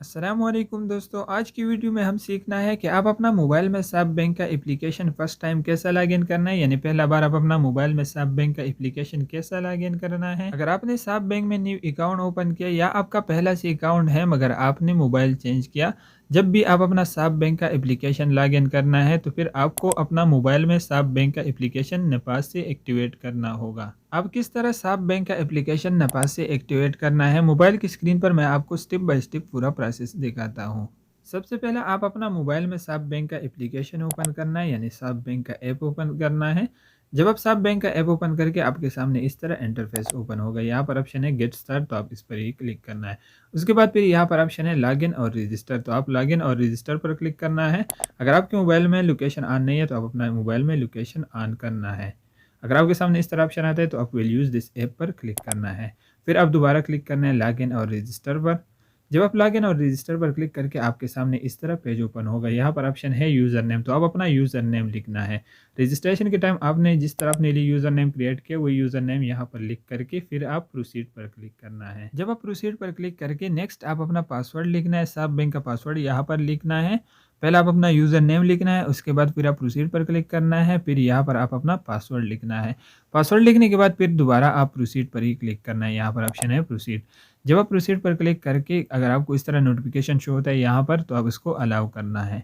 अस्सलामुअलैकुम दोस्तों, आज की वीडियो में हम सीखना है कि आप अपना मोबाइल में साब बैंक का एप्लीकेशन फ़र्स्ट टाइम कैसा लॉगिन करना है। यानी पहला बार आप अपना मोबाइल में साब बैंक का एप्लीकेशन कैसा लॉगिन करना है। अगर आपने साब बैंक में न्यू अकाउंट ओपन किया या आपका पहला से अकाउंट है मगर आपने मोबाइल चेंज किया, जब भी आप अपना साब बैंक का एप्लीकेशन लॉगिन करना है तो फिर आपको अपना मोबाइल में साब बैंक का एप्लीकेशन नपास से एक्टिवेट करना होगा। अब किस तरह साब बैंक का एप्लीकेशन नपास से एक्टिवेट करना है, मोबाइल की स्क्रीन पर मैं आपको स्टेप बाय स्टेप पूरा प्रोसेस दिखाता हूँ। सबसे पहले आप अपना मोबाइल में साब बैंक का एप्लीकेशन ओपन करना है, यानी साब बैंक का ऐप ओपन करना है। जब आप साब बैंक का ऐप ओपन करके आपके सामने इस तरह इंटरफेस ओपन होगा, यहाँ पर ऑप्शन है गेट स्टार्ट, तो आप इस पर ही क्लिक करना है। उसके बाद फिर यहाँ पर ऑप्शन है लॉगिन और रजिस्टर, तो आप लॉगिन और रजिस्टर पर क्लिक करना है। अगर आपके मोबाइल में लोकेशन ऑन नहीं है तो आप अपना मोबाइल में लोकेशन ऑन करना है। अगर आपके सामने इस तरह ऑप्शन आता है तो आप विल यूज़ दिस ऐप पर क्लिक करना है। फिर आप दोबारा क्लिक करना है लॉगिन और रजिस्टर पर। जब आप लॉगिन और रजिस्टर पर क्लिक करके आपके सामने इस तरह पेज ओपन होगा, यहाँ पर ऑप्शन है यूज़र नेम, तो आप अपना यूज़र नेम लिखना है। रजिस्ट्रेशन के टाइम आपने जिस तरह अपने लिए यूज़र नेम क्रिएट किया वही यूज़र नेम यहाँ पर लिख करके फिर आप प्रोसीड पर क्लिक करना है। जब आप प्रोसीड पर क्लिक करके नेक्स्ट आप अपना पासवर्ड लिखना है, साब बैंक का पासवर्ड यहाँ पर लिखना है। पहले आप अपना यूज़र नेम लिखना है, उसके बाद फिर आप प्रोसीड पर क्लिक करना है, फिर यहाँ पर आप अपना पासवर्ड लिखना है। पासवर्ड लिखने के बाद फिर दोबारा आप प्रोसीड पर ही क्लिक करना है, यहाँ पर ऑप्शन है प्रोसीड। जब आप प्रोसीड पर क्लिक करके अगर आपको इस तरह नोटिफिकेशन शो होता है यहाँ पर, तो आप इसको अलाउ करना है।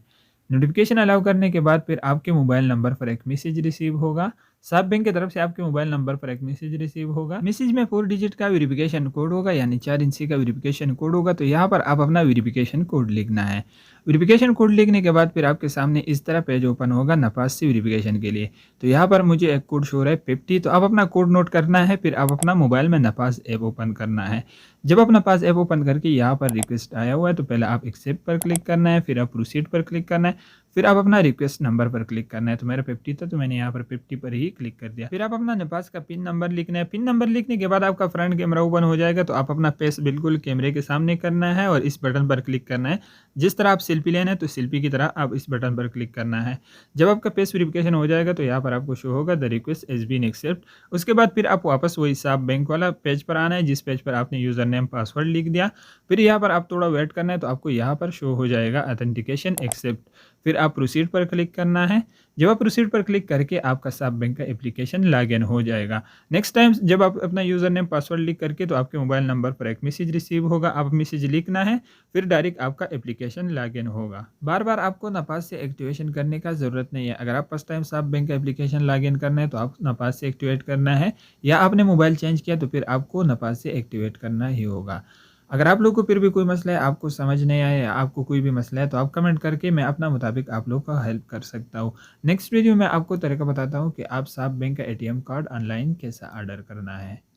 नोटिफिकेशन अलाउ करने के बाद फिर आपके मोबाइल नंबर पर एक मैसेज रिसीव होगा। साब बैंक की तरफ से आपके मोबाइल नंबर पर एक मैसेज रिसीव होगा। मैसेज में 4 डिजिट का वेरिफिकेशन कोड होगा, यानी 4 इंची का वेरिफिकेशन कोड होगा, तो यहाँ पर आप अपना वेरिफिकेशन कोड लिखना है। वेरिफिकेशन कोड लिखने के बाद फिर आपके सामने इस तरह पेज ओपन होगा नपास से वेरिफिकेशन के लिए। तो यहाँ पर मुझे एक कोड शो हो रहा है 50, तो आप अपना कोड नोट करना है, फिर आप अपना मोबाइल में नपास ऐप ओपन करना है। जब आप नपास ऐप ओपन करके यहाँ पर रिक्वेस्ट आया हुआ है तो पहले आप एक्सेप्ट पर क्लिक करना है, फिर आप प्रोसीड पर क्लिक करना है, फिर आप अपना रिक्वेस्ट नंबर पर क्लिक करना है। तो मेरा 50 था तो मैंने यहाँ पर 50 पर ही क्लिक कर दिया। फिर आप अपना नपास का पिन नंबर लिखना है। पिन नंबर लिखने के बाद आपका फ्रंट कैमरा ओपन हो जाएगा, तो आप अपना फेस बिल्कुल कैमरे के सामने करना है और इस बटन पर क्लिक करना है। जिस तरह आप सेल्फी लेना है तो सेल्फी की तरह आप इस बटन पर क्लिक करना है। जब आपका फेस वेरिफिकेशन हो जाएगा तो यहाँ पर आपको शो होगा the request has been accept. उसके बाद फिर आप वापस वही साब बैंक वाला पेज पर आना है जिस पेज पर आपने यूज़र नेम पासवर्ड लिख दिया। फिर यहाँ पर आप थोड़ा वेट करना है, तो आपको यहाँ पर शो हो जाएगा ऑथेंटिकेशन एक्सेप्ट। फिर आप प्रोसीड पर क्लिक करना है। जब आप प्रोसीड पर क्लिक करके आपका साब बैंक का एप्लीकेशन लॉगिन हो जाएगा। नेक्स्ट टाइम जब आप अपना यूज़र नेम पासवर्ड लिख करके तो आपके मोबाइल नंबर पर एक मैसेज रिसीव होगा, आप मैसेज लिखना है, फिर डायरेक्ट आपका एप्लीकेशन लॉगिन होगा। बार बार आपको नपास से एक्टिवेशन करने का ज़रूरत नहीं है। अगर आप फर्स्ट टाइम साब बैंक का एप्लीकेशन लॉगिन करना है तो आप नपास से एक्टिवेट करना है, या आपने मोबाइल चेंज किया तो फिर आपको नपास से एक्टिवेट करना ही होगा। अगर आप लोग को फिर भी कोई मसला है, आपको समझ नहीं आया या आपको कोई भी मसला है, तो आप कमेंट करके मैं अपना मुताबिक आप लोग का हेल्प कर सकता हूँ। नेक्स्ट वीडियो में आपको तरीका बताता हूँ कि आप साब बैंक का एटीएम कार्ड ऑनलाइन कैसा ऑर्डर करना है।